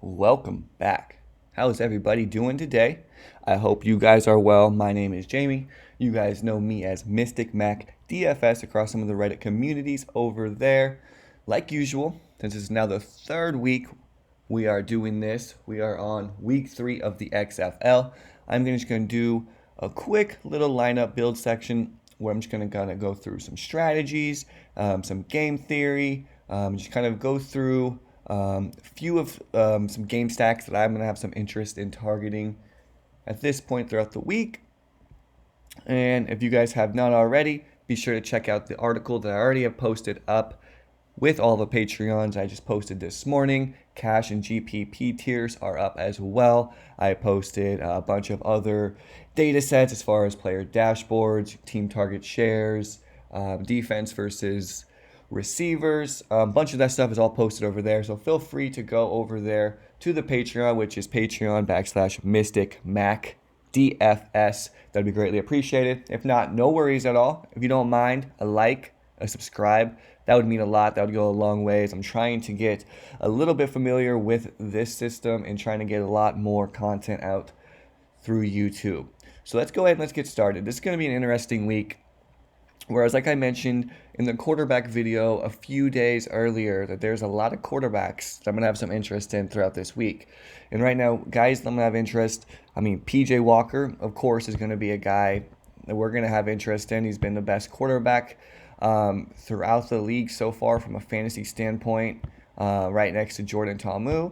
welcome back. How's everybody doing today? I hope you guys are well. My name is Jamie. You guys know me as Mystic Mac DFS across some of the Reddit communities over there. Like usual, since it's now the third week we are doing this, we are on week 3 of the XFL. I'm just going to do a quick little lineup build section where I'm just going to go through some strategies, some game theory, just kind of go through a few of some game stacks that I'm going to have some interest in targeting at this point throughout the week. And if you guys have not already, be sure to check out the article that I already have posted up with all the Patreons I just posted this morning. Cash and GPP tiers are up as well. I posted a bunch of other data sets as far as player dashboards, team target shares, defense versus receivers. A bunch of that stuff is all posted over there. So feel free to go over there to the Patreon, which is Patreon.com/MysticMac. DFS. That'd be greatly appreciated. If not, no worries at all. If you don't mind, a like, a subscribe, that would mean a lot. That would go a long ways. I'm trying to get a little bit familiar with this system and trying to get a lot more content out through YouTube. So let's go ahead and let's get started. This is going to be an interesting week. Whereas, like I mentioned in the quarterback video a few days earlier, that there's a lot of quarterbacks that I'm going to have some interest in throughout this week. And right now, guys that I'm going to have interest, PJ Walker, of course, is going to be a guy that we're going to have interest in. He's been the best quarterback throughout the league so far from a fantasy standpoint, right next to Jordan Ta'amu,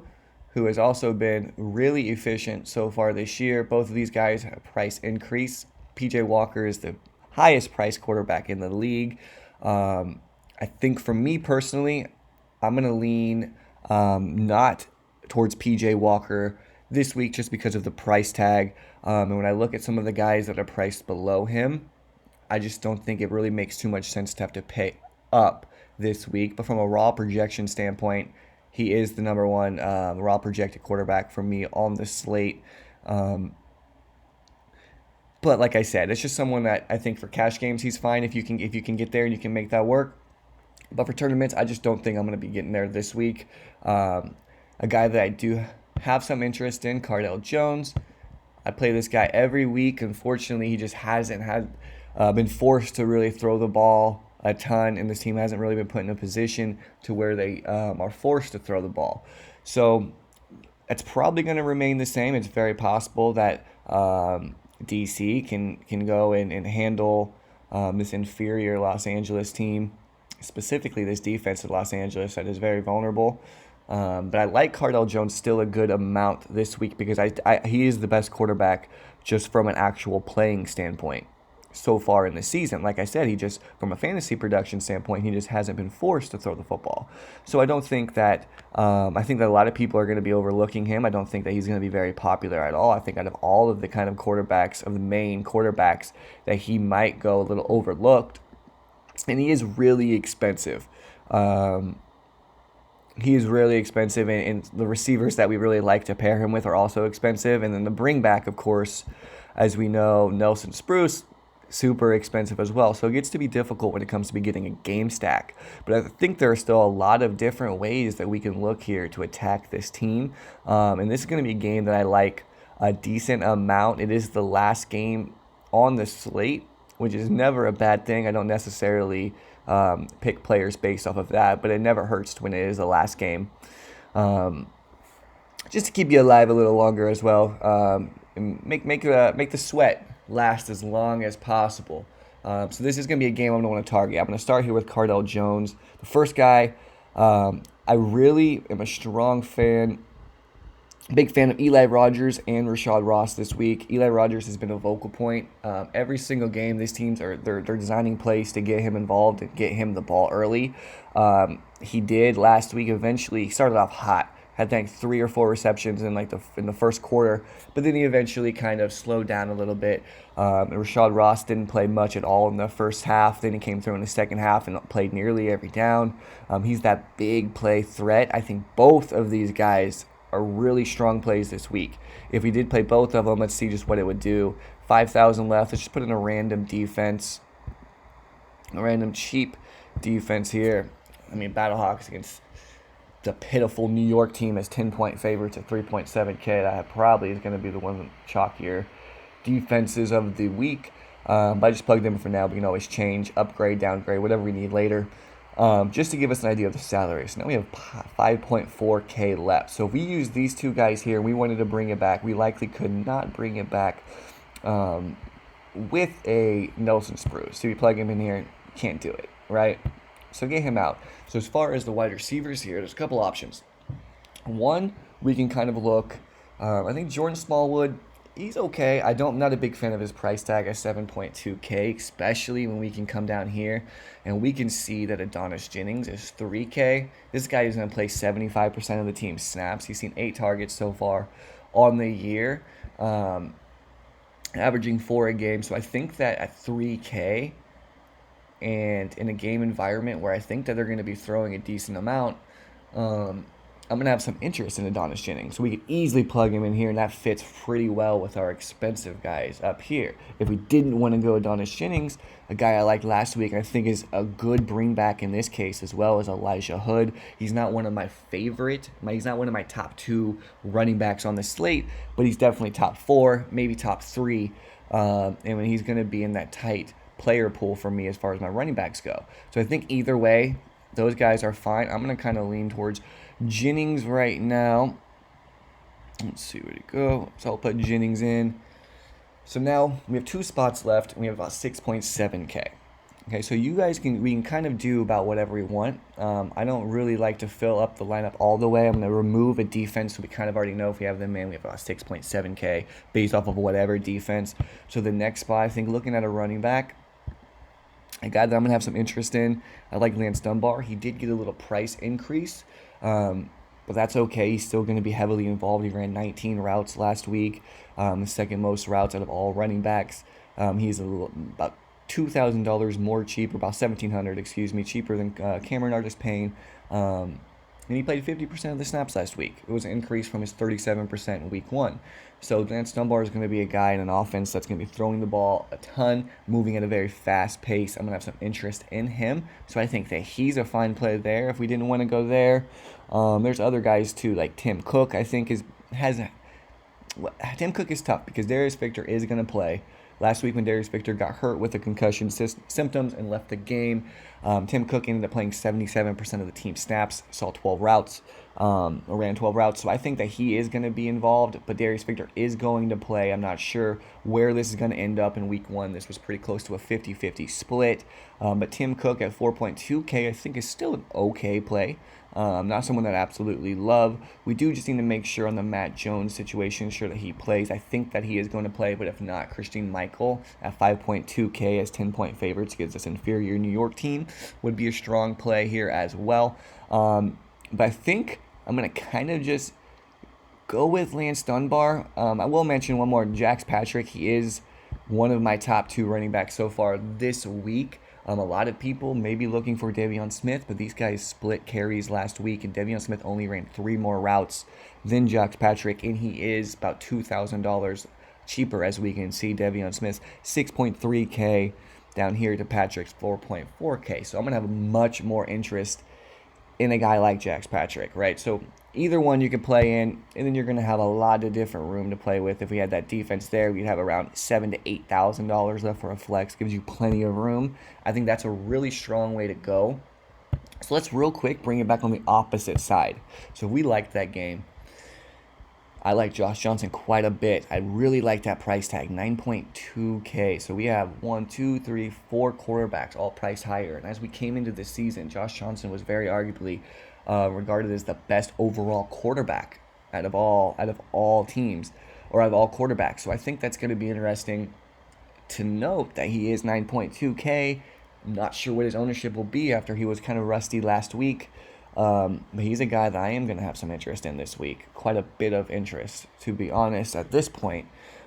who has also been really efficient so far this year. Both of these guys have a price increase. PJ Walker is the highest priced quarterback in the league. I think for me personally, I'm going to lean not towards PJ Walker this week just because of the price tag. And when I look at some of the guys that are priced below him, I just don't think it really makes too much sense to have to pay up this week. But from a raw projection standpoint, he is the number one raw projected quarterback for me on the slate. But like I said, it's just someone that I think for cash games he's fine if you can get there and you can make that work. But for tournaments, I just don't think I'm going to be getting there this week. A guy that I do have some interest in, Cardell Jones. I play this guy every week. Unfortunately, he just hasn't been forced to really throw the ball a ton, and this team hasn't really been put in a position to where they are forced to throw the ball. So it's probably going to remain the same. It's very possible that DC can go and handle this inferior Los Angeles team, specifically this defense of Los Angeles that is very vulnerable. But I like Cardell Jones still a good amount this week because he is the best quarterback just from an actual playing standpoint so far in the season. Like I said, he just, from a fantasy production standpoint, he just hasn't been forced to throw the football. So I don't think that, I think that a lot of people are going to be overlooking him. I don't think that he's going to be very popular at all. I think out of all of the kind of quarterbacks, of the main quarterbacks, that he might go a little overlooked. And he is really expensive. He is really expensive, and the receivers that we really like to pair him with are also expensive. And then the bring back, of course, as we know, Nelson Spruce, super expensive as well. So it gets to be difficult when it comes to be getting a game stack. But I think there are still a lot of different ways that we can look here to attack this team. And this is going to be a game that I like a decent amount. It is the last game on the slate, which is never a bad thing. I don't necessarily pick players based off of that, but it never hurts when it is the last game. Just to keep you alive a little longer as well. And make the sweat last as long as possible. So this is going to be a game I'm going to want to target. I'm going to start here with Cardell Jones. The first guy, I really am a big fan of Eli Rogers and Rashad Ross this week. Eli Rogers has been a vocal point. Every single game, these teams they're designing plays to get him involved and get him the ball early. He did last week. Eventually, he started off hot. Had, I think, 3 or 4 receptions in the first quarter, but then he eventually kind of slowed down a little bit. Rashad Ross didn't play much at all in the first half. Then he came through in the second half and played nearly every down. He's that big play threat. I think both of these guys are really strong plays this week. If we did play both of them, let's see just what it would do. 5,000 left. Let's just put in a random defense, a random cheap defense here. Battlehawks against the pitiful New York team as 10-point favorites at 3.7K. That probably is going to be the one of the chalkier defenses of the week. But I just plugged them in for now. We can always change, upgrade, downgrade, whatever we need later. Just to give us an idea of the salary. So now we have 5.4K left. So if we use these two guys here and we wanted to bring it back, we likely could not bring it back with a Nelson Spruce. So you plug him in here, can't do it, right? So get him out. So as far as the wide receivers here, there's a couple options. One, we can kind of look, I think Jordan Smallwood, he's okay. I'm not a big fan of his price tag at 7.2K, especially when we can come down here and we can see that Adonis Jennings is 3K. This guy is going to play 75% of the team's snaps. He's seen 8 targets so far on the year, averaging 4 a game. So I think that at 3K and in a game environment where I think that they're going to be throwing a decent amount, I'm going to have some interest in Adonis Jennings. So we could easily plug him in here, and that fits pretty well with our expensive guys up here. If we didn't want to go Adonis Jennings, a guy I liked last week, I think is a good bring back in this case, as well as Elijah Hood. He's not one of my favorite, he's not one of my top 2 running backs on the slate, but he's definitely top 4, maybe top 3. And when he's going to be in that tight player pool for me as far as my running backs go. So I think either way, those guys are fine. I'm going to kind of lean towards Jennings right now. Let's see where to go. So I'll put Jennings in. So now we have 2 spots left, and we have about 6.7K. Okay, so we can kind of do about whatever we want. I don't really like to fill up the lineup all the way. I'm going to remove a defense, so we kind of already know if we have them in. We have about 6.7K based off of whatever defense. So the next spot, I think, looking at a running back, a guy that I'm going to have some interest in, I like Lance Dunbar. He did get a little price increase, but that's okay. He's still going to be heavily involved. He ran 19 routes last week, the second most routes out of all running backs. He's about $2,000 more cheaper, about $1,700, cheaper than Cameron Artis-Payne. And he played 50% of the snaps last week. It was an increase from his 37% in week 1. So Lance Dunbar is going to be a guy in an offense that's going to be throwing the ball a ton, moving at a very fast pace. I'm going to have some interest in him. So I think that he's a fine play there if we didn't want to go there. There's other guys too, like Tim Cook, I think Tim Cook is tough because Darius Victor is going to play. Last week when Darius Victor got hurt with the concussion symptoms and left the game, Tim Cook ended up playing 77% of the team snaps, saw 12 routes, ran 12 routes. So I think that he is going to be involved, but Darius Victor is going to play. I'm not sure where this is going to end up in week 1. This was pretty close to a 50-50 split. But Tim Cook at 4.2K I think is still an okay play. Not someone that I absolutely love. We do just need to make sure on the Matt Jones situation, sure that he plays. I think that he is going to play, but if not, Christine Michael at 5.2K as 10-point favorites against this inferior New York team would be a strong play here as well. But I think I'm going to kind of just go with Lance Dunbar. I will mention one more, Jax Patrick. He is one of my top 2 running backs so far this week. A lot of people may be looking for De'Veon Smith, but these guys split carries last week, and De'Veon Smith only ran 3 more routes than Jax Patrick, and he is about $2,000 cheaper, as we can see. De'Veon Smith's 6.3K down here to Patrick's 4.4K. So I'm going to have much more interest in a guy like Jax Patrick, right? So either one you could play in, and then you're going to have a lot of different room to play with. If we had that defense there, we'd have around $7,000 to $8,000 left for a flex. Gives you plenty of room. I think that's a really strong way to go. So let's real quick bring it back on the opposite side. So we liked that game. I like Josh Johnson quite a bit. I really like that price tag, 9.2K. So we have 1, 2, 3, 4 quarterbacks all priced higher. And as we came into this season, Josh Johnson was very arguably regarded as the best overall quarterback out of all teams, or out of all quarterbacks. So I think that's going to be interesting to note that he is 9.2K. I'm not sure what his ownership will be after he was kind of rusty last week. But he's a guy that I am going to have some interest in this week. Quite a bit of interest, to be honest, at this point.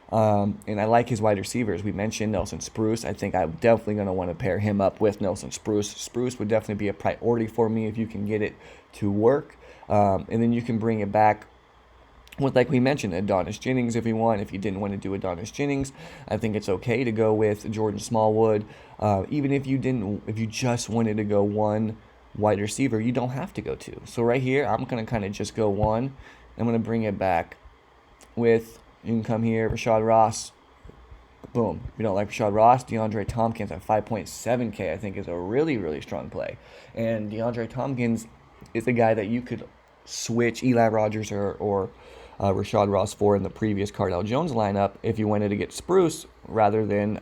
And I like his wide receivers. We mentioned Nelson Spruce. I think I'm definitely going to want to pair him up with Nelson Spruce. Spruce would definitely be a priority for me if you can get it to work. And then you can bring it back with, like we mentioned, Adonis Jennings if you want. If you didn't want to do Adonis Jennings, I think it's okay to go with Jordan Smallwood. Even if you just wanted to go one wide receiver you don't have to go to. So right here, I'm going to kind of just go one. I'm going to bring it back with, you can come here, Rashad Ross. Boom. If you don't like Rashad Ross, DeAndre Tompkins at 5.7K, I think is a really, really strong play. And DeAndre Tompkins is the guy that you could switch Eli Rogers or Rashad Ross for in the previous Cardale Jones lineup if you wanted to get Spruce rather than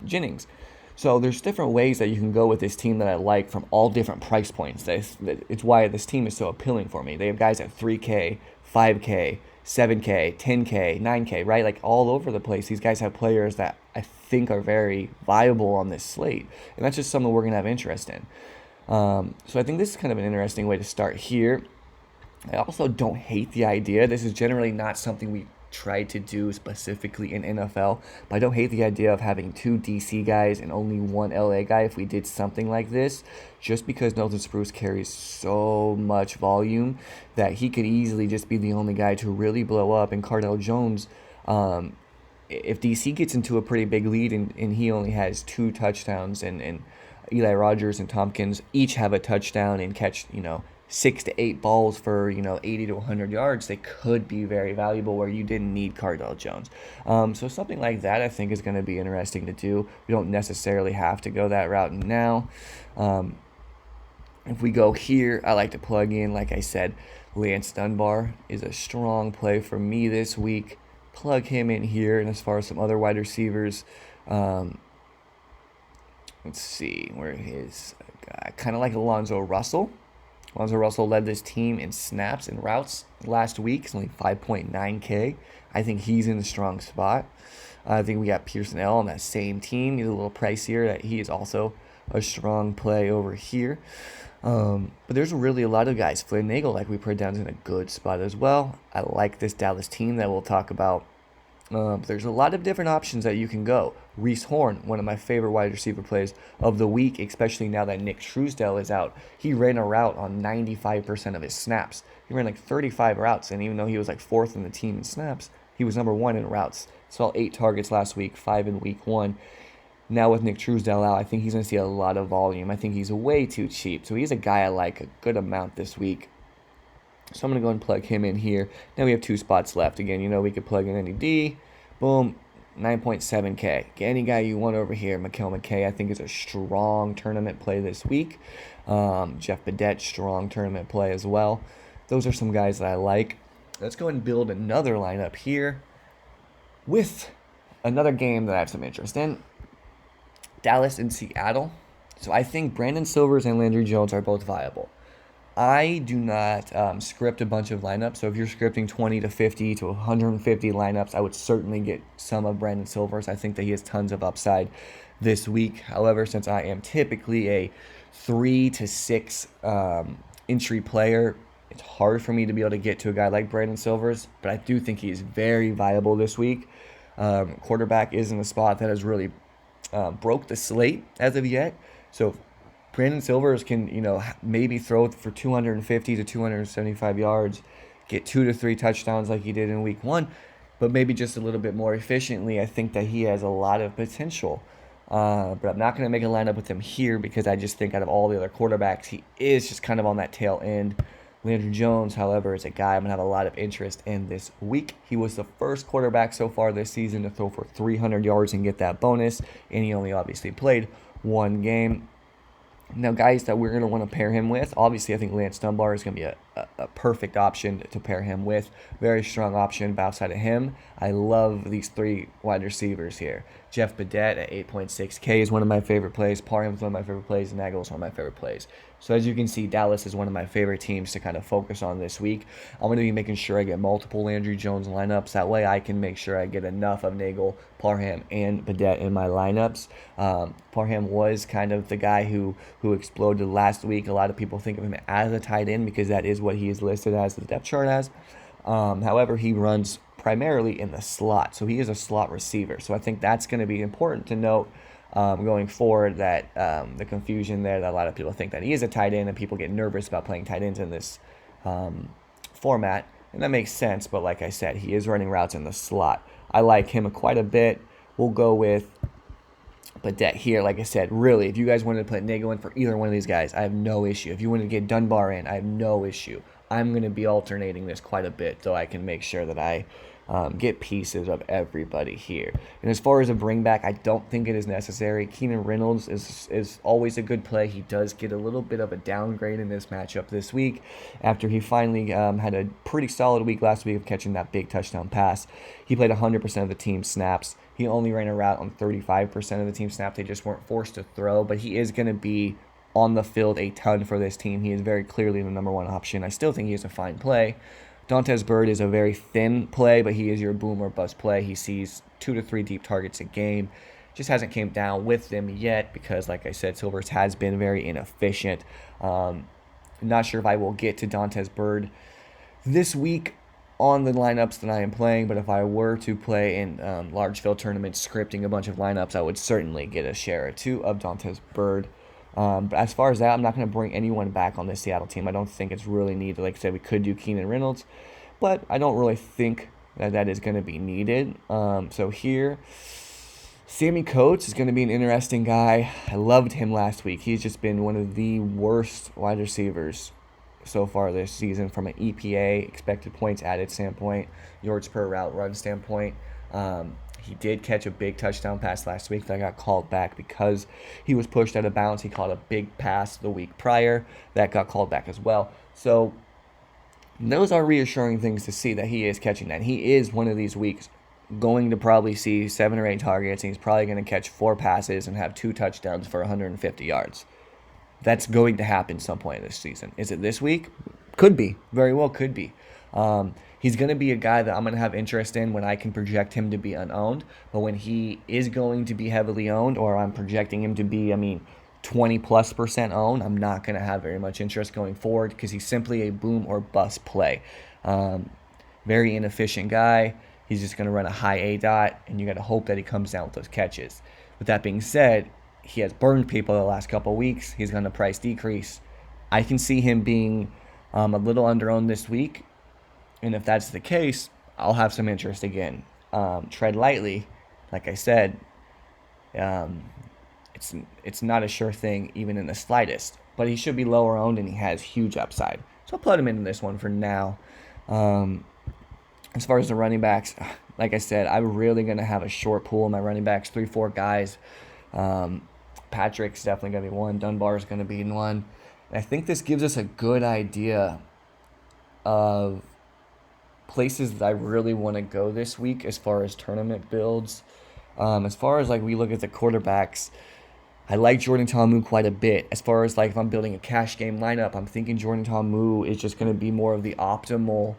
Jennings. So there's different ways that you can go with this team that I like from all different price points. It's why this team is so appealing for me. They have guys at 3K, 5K, 7K, 10K, 9K, right? Like all over the place. These guys have players that I think are very viable on this slate. And that's just something we're going to have interest in. So I think this is kind of an interesting way to start here. I also don't hate the idea. This is generally not something we try to do specifically in NFL, but I don't hate the idea of having 2 DC guys and only 1 LA guy if we did something like this, just because Nelson Spruce carries so much volume that he could easily just be the only guy to really blow up. And Cardale Jones, if DC gets into a pretty big lead and he only has 2 touchdowns and Eli Rogers and Tompkins each have a touchdown and catch, 6 to 8 balls for 80 to 100 yards, they could be very valuable where you didn't need Cardale Jones. So something like that I think is going to be interesting to do. We don't necessarily have to go that route now. If we go here, I like to plug in, like I said, Lance Dunbar is a strong play for me this week. Plug him in here, and as far as some other wide receivers, let's see where his guy, kind of like Alonzo Russell. Alonzo Russell led this team in snaps and routes last week. It's only 5.9K. I think he's in a strong spot. I think we got Pearson L on that same team. He's a little pricier. That he is also a strong play over here. But there's really a lot of guys. Flynn Nagel, like we put down, is in a good spot as well. I like this Dallas team that we'll talk about. There's a lot of different options that you can go. Reese Horn, one of my favorite wide receiver plays of the week, especially now that Nick Truesdell is out. He ran a route on 95% of his snaps. He ran like 35 routes, and even though he was like 4th in the team in snaps, he was number 1 in routes. Saw 8 targets last week, 5 in week 1. Now with Nick Truesdell out, I think he's going to see a lot of volume. I think he's way too cheap. So he's a guy I like a good amount this week. So I'm going to go and plug him in here. Now we have 2 spots left. Again, we could plug in any D. Boom, 9.7K. Get any guy you want over here. Mikael McKay, I think, is a strong tournament play this week. Jeff Badette, strong tournament play as well. Those are some guys that I like. Let's go and build another lineup here with another game that I have some interest in. Dallas and Seattle. So I think Brandon Silvers and Landry Jones are both viable. I do not script a bunch of lineups, so if you're scripting 20 to 50 to 150 lineups, I would certainly get some of Brandon Silvers. I think that he has tons of upside this week. However, since I am typically a 3 to 6 entry player, it's hard for me to be able to get to a guy like Brandon Silvers, but I do think he is very viable this week. Quarterback is in a spot that has really broke the slate as of yet, so Brandon Silvers can, maybe throw for 250 to 275 yards, get 2 to 3 touchdowns like he did in week 1, but maybe just a little bit more efficiently. I think that he has a lot of potential. But I'm not going to make a lineup with him here because I just think out of all the other quarterbacks, he is just kind of on that tail end. Landry Jones, however, is a guy I'm going to have a lot of interest in this week. He was the first quarterback so far this season to throw for 300 yards and get that bonus, and he only obviously played 1 game. Now, guys that we're going to want to pair him with, obviously I think Lance Dunbar is going to be a perfect option to pair him with. Very strong option. But outside of him, I love these 3 wide receivers here. Jeff Badette at 8.6K is one of my favorite plays. Parham is one of my favorite plays. And Nagel is one of my favorite plays. So as you can see, Dallas is one of my favorite teams to kind of focus on this week. I'm going to be making sure I get multiple Landry Jones lineups. That way I can make sure I get enough of Nagel, Parham, and Badette in my lineups. Parham was kind of the guy who exploded last week. A lot of people think of him as a tight end because that is what he is listed as, the depth chart as. However, he runs primarily in the slot, so he is a slot receiver. So I think that's going to be important to note going forward, that the confusion there that a lot of people think that he is a tight end and people get nervous about playing tight ends in this format, and that makes sense. But like I said, he is running routes in the slot. I like him quite a bit. We'll go with But that here, like I said, really, if you guys wanted to put Nago in for either one of these guys, I have no issue. If you wanted to get Dunbar in, I have no issue. I'm going to be alternating this quite a bit so I can make sure that I get pieces of everybody here. And as far as a bring back, I don't think it is necessary. Keenan Reynolds is always a good play. He does get a little bit of a downgrade in this matchup this week after he finally had a pretty solid week last week of catching that big touchdown pass. He played 100% of the team snaps. He only ran a route on 35% of the team snaps. They just weren't forced to throw, but he is going to be on the field a ton for this team. He is very clearly the number one option. I still think he is a fine play. Dontez Bird is a very thin play, but he is your boom or bust play. He sees 2 to 3 deep targets a game. Just hasn't came down with them yet because, like I said, Silvers has been very inefficient. Not sure if I will get to Dontez Bird this week on the lineups that I am playing, but if I were to play in large field tournaments, scripting a bunch of lineups, I would certainly get a share or two of Dontez Bird. But as far as that, I'm not going to bring anyone back on this Seattle team. I don't think it's really needed. Like I said, we could do Keenan Reynolds, but I don't really think that is going to be needed. So here, Sammy Coates is going to be an interesting guy. I loved him last week. He's just been one of the worst wide receivers so far this season from an EPA, expected points added standpoint, yards per route run standpoint. He did catch a big touchdown pass last week that got called back because he was pushed out of bounds. He caught a big pass the week prior that got called back as well. So those are reassuring things to see that he is catching that. He is one of these weeks going to probably see 7 or 8 targets, and he's probably going to catch 4 passes and have 2 touchdowns for 150 yards. That's going to happen some point this season. Is it this week? Could be. Very well could be. He's going to be a guy that I'm going to have interest in when I can project him to be unowned. But when he is going to be heavily owned, or I'm projecting him to be, 20+% owned, I'm not going to have very much interest going forward because he's simply a boom or bust play. Very inefficient guy. He's just going to run a high A dot, and you got to hope that he comes down with those catches. With that being said, he has burned people the last couple of weeks. He's going to price decrease. I can see him being a little under-owned this week. And if that's the case, I'll have some interest again. Tread lightly. Like I said, it's not a sure thing even in the slightest. But he should be lower owned and he has huge upside. So I'll put him in this one for now. As far as the running backs, like I said, I'm really going to have a short pool of my running backs, 3-4 guys. Patrick's definitely going to be one. Dunbar's going to be one. And I think this gives us a good idea of places that I really want to go this week as far as tournament builds. As far as we look at the quarterbacks, I like Jordan Ta'amu quite a bit. As far as if I'm building a cash game lineup, I'm thinking Jordan Ta'amu is just going to be more of the optimal.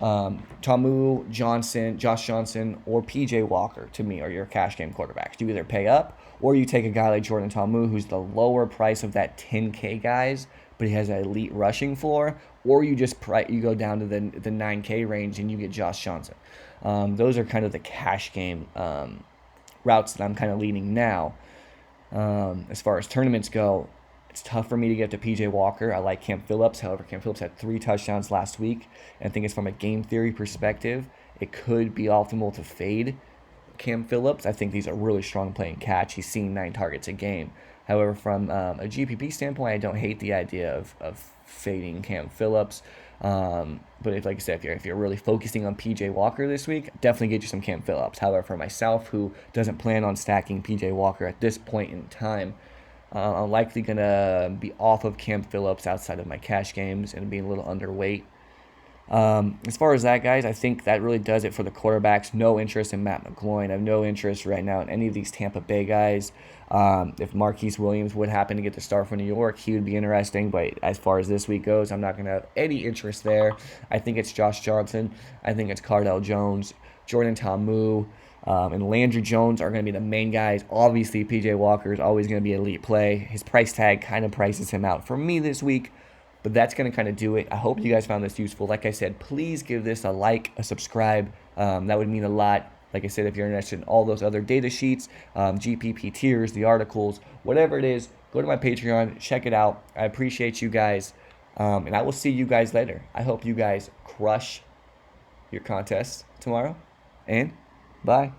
Ta'amu, Johnson, Josh Johnson, or PJ Walker to me are your cash game quarterbacks. You either pay up or you take a guy like Jordan Ta'amu who's the lower price of that 10K guys, but he has an elite rushing floor, or you just you go down to the 9K range and you get Josh Johnson. Those are kind of the cash game routes that I'm kind of leaning now. As far as tournaments go, it's tough for me to get to PJ Walker. I like Cam Phillips. However, Cam Phillips had 3 touchdowns last week. And I think it's from a game theory perspective, it could be optimal to fade Cam Phillips. I think these are really strong play and catch. He's seeing 9 targets a game. However, from a GPP standpoint, I don't hate the idea of fading Cam Phillips. But like I said, if you're really focusing on PJ Walker this week, definitely get you some Cam Phillips. However, for myself, who doesn't plan on stacking PJ Walker at this point in time, I'm likely going to be off of Cam Phillips outside of my cash games and being a little underweight. As far as that, guys, I think that really does it for the quarterbacks. No interest in Matt McGloin. I have no interest right now in any of these Tampa Bay guys. If Marquise Williams would happen to get the start for New York, he would be interesting. But as far as this week goes, I'm not going to have any interest there. I think it's Josh Johnson. I think it's Cardell Jones, Jordan Ta'amu, and Landry Jones are going to be the main guys. Obviously, PJ Walker is always going to be elite play. His price tag kind of prices him out for me this week. But that's going to kind of do it. I hope you guys found this useful. Like I said, please give this a like, a subscribe. That would mean a lot. Like I said, if you're interested in all those other data sheets, GPP tiers, the articles, whatever it is, go to my Patreon, check it out. I appreciate you guys. And I will see you guys later. I hope you guys crush your contest tomorrow. And bye.